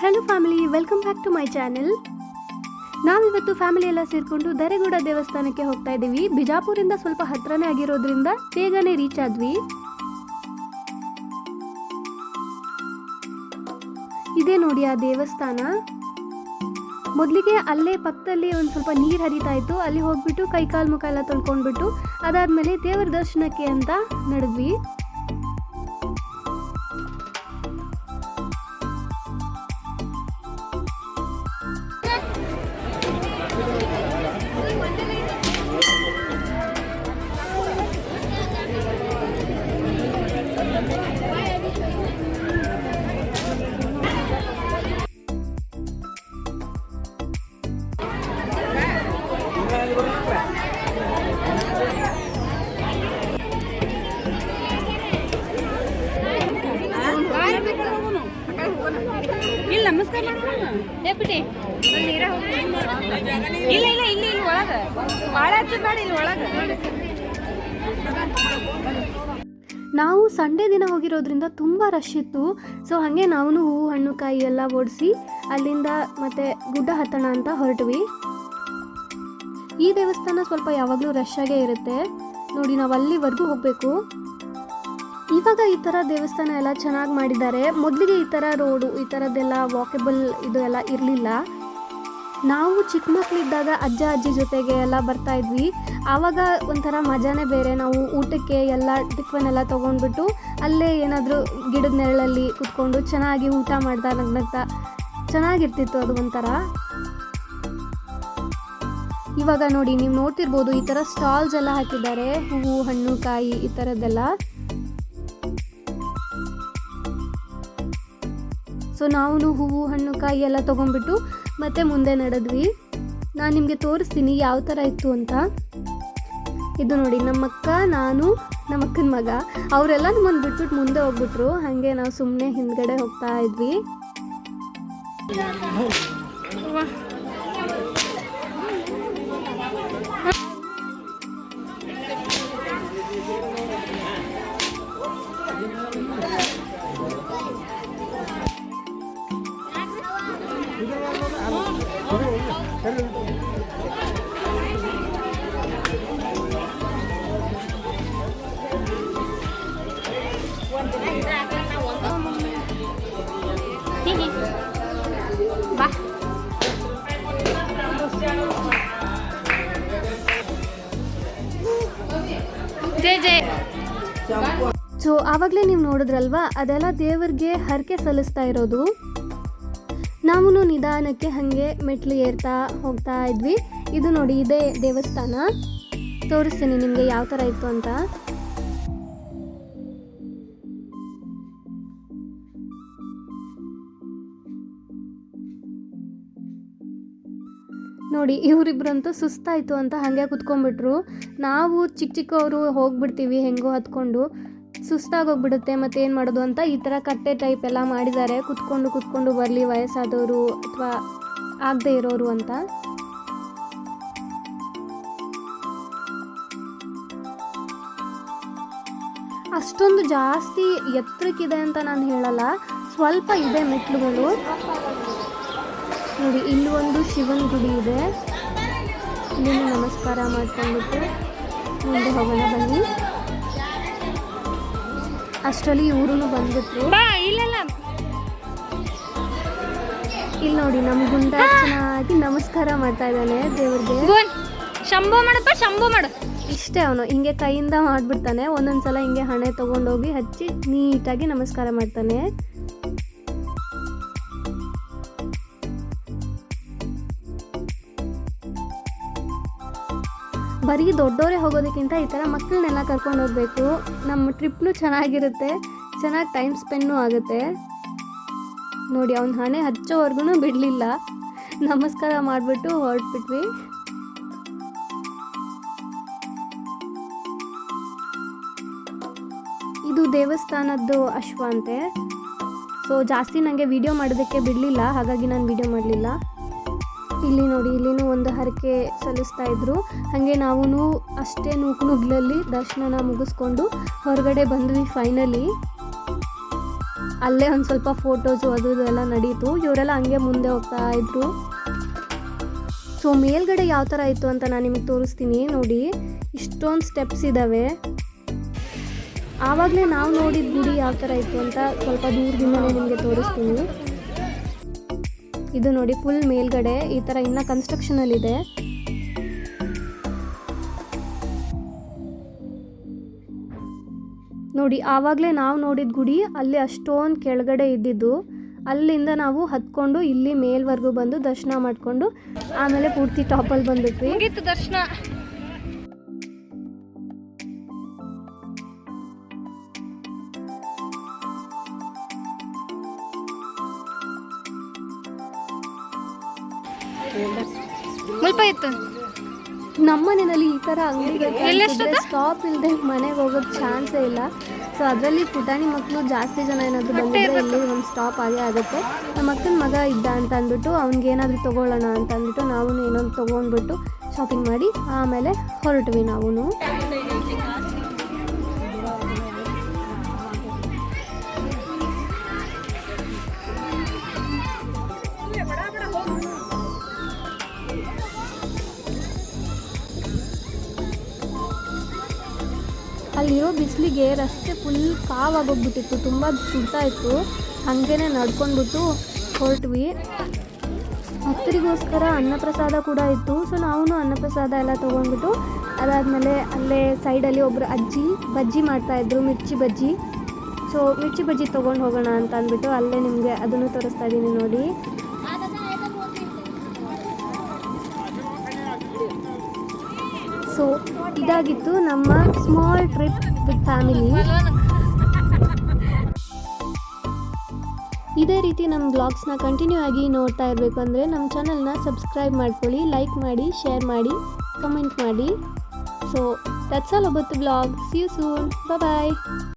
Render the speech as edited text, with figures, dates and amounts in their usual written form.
Hello family, welcome back to my channel. ನಾವಿವತ್ತು family ಎಲ್ಲ ಸೇರಿಕೊಂಡು ದರೆಗೌಡ ದೇವಸ್ಥಾನಕ್ಕೆ ಹೋಗ್ತಾ ಇದ್ದೀವಿ. ಬಿಜಾಪುರಿಂದ ಸ್ವಲ್ಪ ಹತ್ರನೇ ಆಗಿರೋದ್ರಿಂದ ಬೇಗನೆ ರೀಚ್ ಆದ್ವಿ. ಇದೇ ನೋಡಿ ಆ ದೇವಸ್ಥಾನ. ಮೊದಲಿಗೆ ಅಲ್ಲೇ ಪಕ್ಕದಲ್ಲಿ ಒಂದು ಸ್ವಲ್ಪ ನೀರು ಹರಿತಾ ಇತ್ತು. ಅಲ್ಲಿ ಹೋಗ್ಬಿಟ್ಟು ಕೈ ಕಾಲು ಮುಖ ಎಲ್ಲ ತೊಳ್ಕೊಂಡ್ಬಿಟ್ಟು ಅದಾದ್ಮೇಲೆ ದೇವರ ದರ್ಶನಕ್ಕೆ ಅಂತ ನಡೆದ್ವಿ. ಇಲ್ಲ ನಮಸ್ಕಾರ ಮಾಡ್ಬಿಟ್ಟಿ ಇಲ್ಲ ಇಲ್ಲ ಇಲ್ಲಿ ಇಲ್ಲಿ ಒಳಗೆ ಭಾಳ ಹಚ್ಚೋದು ಬೇಡ, ಇಲ್ಲಿ ಒಳಗೆ. ನಾವು ಸಂಡೇ ದಿನ ಹೋಗಿರೋದ್ರಿಂದ ತುಂಬ ರಶ್ ಇತ್ತು. ಸೊ ಹಾಗೆ ನಾವು ಹೂವು ಹಣ್ಣು ಕಾಯಿ ಎಲ್ಲ ಓಡಿಸಿ ಅಲ್ಲಿಂದ ಮತ್ತೆ ಗುಡ್ಡ ಹತ್ತೋಣ ಅಂತ ಹೊರಟ್ವಿ. ಈ ದೇವಸ್ಥಾನ ಸ್ವಲ್ಪ ಯಾವಾಗಲೂ ರಶ್ ಆಗೇ ಇರುತ್ತೆ ನೋಡಿ. ನಾವು ಅಲ್ಲಿವರೆಗೂ ಹೋಗಬೇಕು. ಇವಾಗ ಈ ಥರ ದೇವಸ್ಥಾನ ಎಲ್ಲ ಚೆನ್ನಾಗಿ ಮಾಡಿದ್ದಾರೆ. ಮೊದಲಿಗೆ ಈ ಥರ ರೋಡು ಈ ಥರದ್ದೆಲ್ಲ ವಾಕೇಬಲ್ ಇದು ಎಲ್ಲ ಇರಲಿಲ್ಲ. ನಾವು ಚಿಕ್ಕ ಮಕ್ಕಳಿದ್ದಾಗ ಅಜ್ಜ ಅಜ್ಜಿ ಜೊತೆಗೆ ಎಲ್ಲ ಬರ್ತಾ ಇದ್ವಿ. ಆವಾಗ ಒಂಥರ ಮಜಾನೇ ಬೇರೆ. ನಾವು ಊಟಕ್ಕೆ ಎಲ್ಲ ಟಿಫನ್ ಎಲ್ಲ ತೊಗೊಂಡ್ಬಿಟ್ಟು ಅಲ್ಲೇ ಏನಾದರೂ ಗಿಡದ ನೆರಳಲ್ಲಿ ಕುತ್ಕೊಂಡು ಚೆನ್ನಾಗಿ ಊಟ ಮಾಡ್ತಾ ನಗ್ನಗ್ತಾ ಚೆನ್ನಾಗಿರ್ತಿತ್ತು ಅದು ಒಂಥರ. ಇವಾಗ ನೋಡಿ, ನೀವು ನೋಡ್ತಿರ್ಬೋದು ಈ ಥರ ಸ್ಟಾಲ್ಸ್ ಎಲ್ಲ ಹಾಕಿದ್ದಾರೆ, ಹೂವು ಹಣ್ಣು ಕಾಯಿ ಈ ಥರದ್ದೆಲ್ಲ. ಸೊ ನಾವು ಹೂವು ಹಣ್ಣು ಕಾಯಿ ಎಲ್ಲ ತೊಗೊಂಡ್ಬಿಟ್ಟು ಮತ್ತೆ ಮುಂದೆ ನಡೆದ್ವಿ. ನಾನು ನಿಮಗೆ ತೋರಿಸ್ತೀನಿ ಯಾವ ಥರ ಇತ್ತು ಅಂತ. ಇದು ನೋಡಿ, ನಮ್ಮಕ್ಕ, ನಾನು, ನಮ್ಮಕ್ಕನ ಮಗ ಅವರೆಲ್ಲ ನಮ್ಮನ್ನು ಬಿಟ್ಬಿಟ್ಟು ಮುಂದೆ ಹೋಗ್ಬಿಟ್ರು. ಹಾಗೆ ನಾವು ಸುಮ್ಮನೆ ಹಿಂದ್ಗಡೆ ಹೋಗ್ತಾ ಇದ್ವಿ. ಸೊ ಆವಾಗಲೇ ನೀವು ನೋಡಿದ್ರಲ್ವಾ, ಅದೆಲ್ಲ ದೇವರಿಗೆ ಹರಕೆ ಸಲ್ಲಿಸ್ತಾ ಇರೋದು. ನಾವು ನಿಧಾನಕ್ಕೆ ಹಾಗೆ ಮೆಟ್ಲು ಏರ್ತಾ ಹೋಗ್ತಾ ಇದ್ವಿ. ಇದು ನೋಡಿ, ಇದೇ ದೇವಸ್ಥಾನ. ತೋರಿಸ್ತೀನಿ ನಿಮಗೆ ಯಾವ ಥರ ಇತ್ತು ಅಂತ. ನೋಡಿ, ಇವರಿಬ್ರಂತೂ ಸುಸ್ತಾಯಿತು ಅಂತ ಹಾಗೆ ಕುತ್ಕೊಂಡ್ಬಿಟ್ರು. ನಾವು ಚಿಕ್ಕವರು ಹೋಗ್ಬಿಡ್ತೀವಿ ಹೆಂಗೋ ಹತ್ಕೊಂಡು, ಸುಸ್ತಾಗೋಗ್ಬಿಡುತ್ತೆ ಮತ್ತೆ ಏನು ಮಾಡೋದು ಅಂತ ಈ ಥರ ಕಟ್ಟೆ ಟೈಪ್ ಎಲ್ಲ ಮಾಡಿದ್ದಾರೆ. ಕುತ್ಕೊಂಡು ಬರಲಿ ವಯಸ್ಸಾದವರು ಅಥವಾ ಆಗದೆ ಇರೋರು ಅಂತ. ಅಷ್ಟೊಂದು ಜಾಸ್ತಿ ಎತ್ತರಕ್ಕಿದೆ ಅಂತ ನಾನು ಹೇಳಲ್ಲ, ಸ್ವಲ್ಪ ಇದೆ ಮೆಟ್ಲುಗಳು. ನೋಡಿ, ಇಲ್ಲಿ ಒಂದು ಶಿವನ ಗುಡಿ ಇದೆ. ಇಲ್ಲಿ ನಮಸ್ಕಾರ ಮಾಡ್ಕೊಂಡ್ಬಿಟ್ಟು ಮುಂದೆ ಹೋಗೋಣ ಬನ್ನಿ. ಅಷ್ಟರಲ್ಲಿ ಇವರು ಬಂದ್ಬಿಟ್ರು. ಇಲ್ಲಿ ನೋಡಿ, ನಮ್ಮ ಗುಂಡ ಚೆನ್ನಾಗಿ ನಮಸ್ಕಾರ ಮಾಡ್ತಾ ಇದ್ದಾನೆ ದೇವ್ರಿಗೆ. ಶಂಭು ಮಾಡಪ್ಪ, ಶಂಭು ಮಾಡು. ಇಷ್ಟೇ, ಅವನು ಹಿಂಗೆ ಕೈಯಿಂದ ಮಾಡಿಬಿಡ್ತಾನೆ. ಒಂದೊಂದ್ಸಲ ಹಿಂಗೆ ಹಣೆ ತೊಗೊಂಡೋಗಿ ಹಚ್ಚಿ ನೀಟಾಗಿ ನಮಸ್ಕಾರ ಮಾಡ್ತಾನೆ. ಬರೀ ದೊಡ್ಡವರೇ ಹೋಗೋದಕ್ಕಿಂತ ಈ ಥರ ಮಕ್ಕಳನ್ನೆಲ್ಲ ಕರ್ಕೊಂಡು ಹೋಗಬೇಕು. ನಮ್ಮ ಟ್ರಿಪ್ನು ಚೆನ್ನಾಗಿರುತ್ತೆ, ಚೆನ್ನಾಗಿ ಟೈಮ್ ಸ್ಪೆಂಡ್ನೂ ಆಗುತ್ತೆ. ನೋಡಿ, ಅವನ ಹಣೆ ಹಚ್ಚೋವರೆಗೂ ಬಿಡಲಿಲ್ಲ. ನಮಸ್ಕಾರ ಮಾಡಿಬಿಟ್ಟು ಹೊರಟ್ಬಿಟ್ವಿ. ಇದು ದೇವಸ್ಥಾನದ್ದು ಅಶ್ವ ಅಂತೆ. ಸೊ ಜಾಸ್ತಿ ನನಗೆ ವಿಡಿಯೋ ಮಾಡೋದಕ್ಕೆ ಬಿಡಲಿಲ್ಲ, ಹಾಗಾಗಿ ನಾನು ವಿಡಿಯೋ ಮಾಡಲಿಲ್ಲ. ಇಲ್ಲಿ ನೋಡಿ, ಇಲ್ಲಿನೂ ಒಂದು ಹರಕೆ ಸಲ್ಲಿಸ್ತಾ ಇದ್ರು. ಹಾಗೆ ನಾವು ಅಷ್ಟೇ ನೂಕುನುಗ್ಲಲ್ಲಿ ದರ್ಶನನ ಮುಗಿಸ್ಕೊಂಡು ಹೊರಗಡೆ ಬಂದ್ವಿ ಫೈನಲಿ. ಅಲ್ಲೇ ಒಂದು ಸ್ವಲ್ಪ ಫೋಟೋಸು ಅದು ಇದೆಲ್ಲ ನಡೀತು. ಇವರೆಲ್ಲ ಹಂಗೆ ಮುಂದೆ ಹೋಗ್ತಾ ಇದ್ರು. ಸೊ ಮೇಲ್ಗಡೆ ಯಾವ ಥರ ಇತ್ತು ಅಂತ ನಾನು ನಿಮಗೆ ತೋರಿಸ್ತೀನಿ ನೋಡಿ. ಇಷ್ಟೊಂದು ಸ್ಟೆಪ್ಸ್ ಇದ್ದಾವೆ. ಆವಾಗಲೇ ನಾವು ನೋಡಿದ ಗುಡಿ ಯಾವ ಥರ ಇತ್ತು ಅಂತ ಸ್ವಲ್ಪ ದೂರದಿಂದಲೇ ನಿಮಗೆ ತೋರಿಸ್ತೀನಿ. ಇದು ನೋಡಿ ಫುಲ್ ಮೇಲ್ಗಡೆ ಈ ಥರ ಇನ್ನೂ ಕನ್ಸ್ಟ್ರಕ್ಷನಲ್ಲಿದೆ. ನೋಡಿ ಆವಾಗಲೇ ನಾವು ನೋಡಿದ ಗುಡಿ ಅಲ್ಲಿ ಅಷ್ಟೊಂದು ಕೆಳಗಡೆ ಇದ್ದಿದ್ದು. ಅಲ್ಲಿಂದ ನಾವು ಹತ್ಕೊಂಡು ಇಲ್ಲಿ ಮೇಲ್ವರೆಗೂ ಬಂದು ದರ್ಶನ ಮಾಡಿಕೊಂಡು ಆಮೇಲೆ ಪೂರ್ತಿ ಟಾಪಲ್ಲಿ ಬಂದ್ಬಿಟ್ವಿ. ದರ್ಶನ ಮುಲ್ಪ ಇತ್ತು. ನಮ್ಮ ಮನೆಯಲ್ಲಿ ಈ ಥರ ಅಂಗಡಿಗಳು ಸ್ಟಾಪ್ ಇಲ್ಲದೆ ಮನೆಗೆ ಹೋಗೋಕ್ಕೆ ಚಾನ್ಸೇ ಇಲ್ಲ. ಸೊ ಅದರಲ್ಲಿ ಪುಟಾಣಿ ಮಕ್ಕಳು ಜಾಸ್ತಿ ಜನ ಏನಾದರೂ ಬಂದಿದ್ರೆ ಇಲ್ಲಿ ಒಂದು ಸ್ಟಾಪ್ ಆಗೇ ಆಗುತ್ತೆ. ನಮ್ಮ ಅಕ್ಕನ ಮಗ ಇದ್ದ ಅಂತ ಅಂದ್ಬಿಟ್ಟು ಅವ್ನಿಗೇನಾದರೂ ತೊಗೊಳ್ಳೋಣ ಅಂತ ಅಂದ್ಬಿಟ್ಟು ನಾವು ಏನೊಂದು ತೊಗೊಂಡ್ಬಿಟ್ಟು ಶಾಪಿಂಗ್ ಮಾಡಿ ಆಮೇಲೆ ಹೊರಟ್ವಿ ನಾವು. ಅಲ್ಲಿರೋ ಬಿಸಿಲಿಗೆ ರಸ್ತೆ ಫುಲ್ ಕಾವಾಗೋಗ್ಬಿಟ್ಟಿತ್ತು, ತುಂಬ ಸುಡ್ತಾ ಇತ್ತು. ಹಾಗೇ ನಡ್ಕೊಂಡ್ಬಿಟ್ಟು ಹೊರಟ್ವಿ. ಭಕ್ತರಿಗೋಸ್ಕರ ಅನ್ನಪ್ರಸಾದ ಕೂಡ ಇತ್ತು. ಸೊ ನಾವು ಅನ್ನಪ್ರಸಾದ ಎಲ್ಲ ತೊಗೊಂಡ್ಬಿಟ್ಟು ಅದಾದಮೇಲೆ ಅಲ್ಲೇ ಸೈಡಲ್ಲಿ ಒಬ್ಬರು ಅಜ್ಜಿ ಬಜ್ಜಿ ಮಾಡ್ತಾಯಿದ್ರು, ಮಿರ್ಚಿ ಬಜ್ಜಿ. ಸೊ ಮಿರ್ಚಿ ಬಜ್ಜಿ ತೊಗೊಂಡು ಹೋಗೋಣ ಅಂತ ಅಂದ್ಬಿಟ್ಟು ಅಲ್ಲೇ ನಿಮಗೆ ಅದನ್ನು ತೋರಿಸ್ತಾ ಇದ್ದೀನಿ ನೋಡಿ. ಸೊ ಇದಾಗಿತ್ತು ನಮ್ಮ ಸ್ಮಾಲ್ ಟ್ರಿಪ್ ವಿತ್ ಫ್ಯಾಮಿಲಿ. ಇದೇ ರೀತಿ ನಮ್ಮ ಬ್ಲಾಗ್ಸ್ನ ಕಂಟಿನ್ಯೂ ಆಗಿ ನೋಡ್ತಾ ಇರಬೇಕು ಅಂದರೆ ನಮ್ಮ ಚಾನಲ್ನ ಸಬ್ಸ್ಕ್ರೈಬ್ ಮಾಡ್ಕೊಳ್ಳಿ, ಲೈಕ್ ಮಾಡಿ, ಶೇರ್ ಮಾಡಿ, ಕಮೆಂಟ್ ಮಾಡಿ. So that's all about the blog. See you soon. Bye.